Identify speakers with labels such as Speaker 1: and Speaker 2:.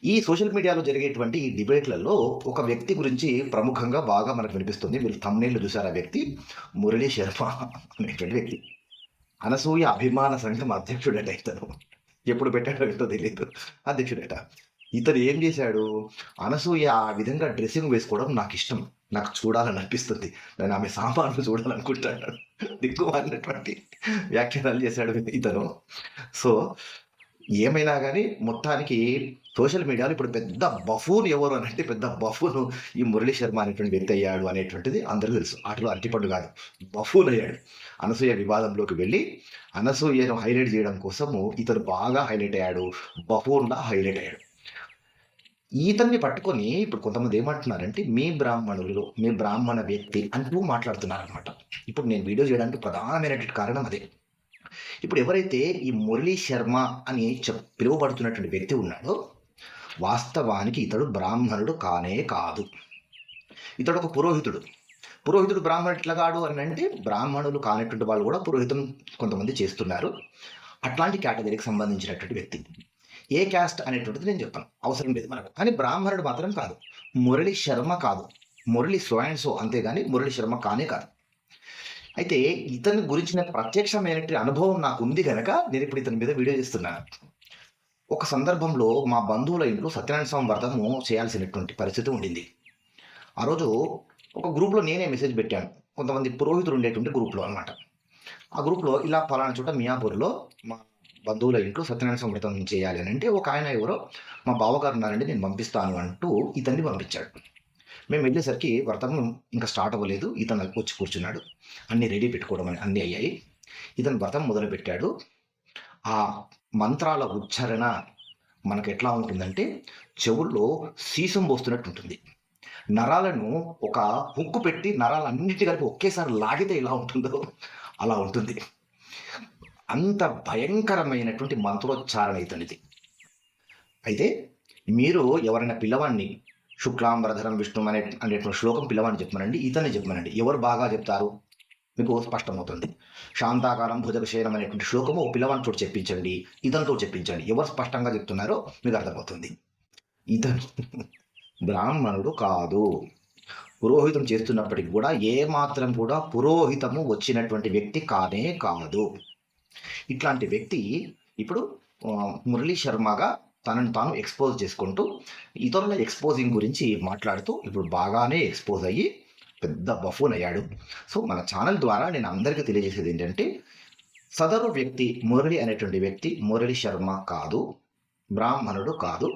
Speaker 1: ఈ సోషల్ మీడియాలో జరిగేటువంటి ఈ డిబేట్‌లలో ఒక వ్యక్తి గురించి ప్రముఖంగా బాగా మనకు వినిపిస్తుంది. మీరు థంబ్‌నెయిల్‌లో చూసారు ఆ వ్యక్తి. మురళీ శర్మ అనేటువంటి వ్యక్తి. అనసూయ అభిమాన సంఘం అధ్యక్షుడట ఇతను. ఎప్పుడు పెట్టాడో ఏంటో తెలీదు. అధ్యక్షుడట. ఇతను ఏం చేశాడు? అనసూయ ఆ విధంగా డ్రెసింగ్ వేసుకోవడం నాకిష్టం. నాకు చూడాలని అనిపిస్తుంది. నేను ఆమె సామాన్లు చూడాలనుకుంటాను. దిక్కుమాలినటువంటి వ్యాఖ్యానాలు చేశాడు ఇతను. సో ఏమైనా గాని మొత్తానికి సోషల్ మీడియాలో ఇప్పుడు పెద్ద బఫూన్ ఎవరు అనంటే పెద్ద బఫూను ఈ మురళీ శర్మ అనేటువంటి వ్యక్తి అయ్యాడు అనేటువంటిది అందరికీ తెలుసు. ఆటలో అరటిపండు కాదు. బఫూన్ అయ్యాడు. అనసూయ వివాదంలోకి వెళ్లి అనసూయను హైలైట్ చేయడం కోసము ఇతను బాగా హైలైట్ అయ్యాడు. బఫూన్‌లా హైలైట్ అయ్యాడు. ఈతన్ని పట్టుకొని ఇప్పుడు కొంతమంది ఏమంటున్నారంటే మీ బ్రాహ్మణులు, మీ బ్రాహ్మణ వ్యక్తి అంటూ మాట్లాడుతున్నారనమాట. ఇప్పుడు నేను వీడియో చేయడానికి ప్రధానమైనటువంటి కారణం అదే. ఇప్పుడు ఎవరైతే ఈ మురళీ శర్మ అని పిలువబడుతున్నటువంటి వ్యక్తి ఉన్నాడో, వాస్తవానికి ఇతడు బ్రాహ్మణుడు కానే కాదు. ఇతడు ఒక పురోహితుడు. పురోహితుడు బ్రాహ్మణుడు ఎట్లా కాడు అని అంటే, బ్రాహ్మణులు కానటువంటి వాళ్ళు కూడా పురోహితం కొంతమంది చేస్తున్నారు. అట్లాంటి కేటగిరీకి సంబంధించినటువంటి వ్యక్తి. ఏ క్యాస్ట్ అనేటువంటిది నేను చెప్తాను. అవసరం లేదు మనకు. కానీ బ్రాహ్మణుడు మాత్రం కాదు. మురళీ శర్మ కాదు. మురళి సో అండ్ సో అంతేగాని మురళీ శర్మ కానే కాదు. అయితే ఇతని గురించిన ప్రత్యక్షమైనటువంటి అనుభవం నాకుంది గనక నేనిప్పుడు ఇతని మీద వీడియో చేస్తున్నాను. ఒక సందర్భంలో మా బంధువుల ఇంట్లో సత్యనారాయణ స్వామి వ్రతము చేయాల్సినటువంటి పరిస్థితి ఉండింది. ఆ రోజు ఒక గ్రూప్‌లో నేనే మెసేజ్ పెట్టాను. కొంతమంది పురోహితులు ఉండేటువంటి గ్రూప్‌లో అనమాట. ఆ గ్రూప్‌లో ఇలా పలానా చోట మియాపూర్‌లో మా బంధువుల ఇంట్లో సత్యనారాయణ స్వామి వ్రతం చేయాలి అనంటే ఒకాయన ఎవరో మా బావగారు ఉన్నారండి నేను పంపిస్తాను అంటూ ఇతన్ని పంపించాడు. మేము వెళ్ళేసరికి వ్రతం ఇంకా స్టార్ట్ అవ్వలేదు. ఇతను వచ్చి కూర్చున్నాడు. అన్నీ రెడీ పెట్టుకోవడం అన్నీ అయ్యాయి. ఇతను వ్రతం మొదలుపెట్టాడు. ఆ మంత్రాల ఉచ్చారణ మనకెట్లా ఉంటుందంటే, చెవుల్లో సీసం పోస్తున్నట్టు ఉంటుంది. నరాలను ఒక హుక్కు పెట్టి నరాలన్నిటి కలిపి ఒకేసారి లాగితే ఎలా ఉంటుందో అలా ఉంటుంది. అంత భయంకరమైనటువంటి మంత్రోచ్చారణ ఇతనిది. అయితే మీరు ఎవరైనా పిల్లవాడిని శుక్లాంబరధరం విష్ణుం అనేటువంటి శ్లోకం పిల్లవాడిని చెప్పమనండి. ఇతన్ని చెప్పమనండి. ఎవరు బాగా చెప్తారు? మీకు స్పష్టమవుతుంది. శాంతాకారం భుజగశయనం అనేటువంటి శ్లోకము పిల్లవానితోటి చెప్పించండి. ఇతనితో చెప్పించండి. ఎవరు స్పష్టంగా చెప్తున్నారో మీకు అర్థమవుతుంది. ఇతను బ్రాహ్మణుడు కాదు. పురోహితం చేస్తున్నప్పటికి కూడా ఏమాత్రం కూడా పురోహితము వచ్చినటువంటి వ్యక్తి కానే కాదు. ఇట్లాంటి వ్యక్తి ఇప్పుడు మురళీ శర్మగా తనను తాను ఎక్స్‌పోజ్ చేసుకుంటూ, ఇతరుల ఎక్స్‌పోజింగ్ గురించి మాట్లాడుతూ ఇప్పుడు బాగానే ఎక్స్‌పోజ్ అయ్యి పెద్ద బఫూన్ అయ్యాడు. సో, మన ఛానల్ ద్వారా నేను అందరికీ తెలియజేసేది ఏంటంటే, సదరు వ్యక్తి మురళి అనేటువంటి వ్యక్తి మురళీ శర్మ కాదు. బ్రాహ్మణుడు కాదు.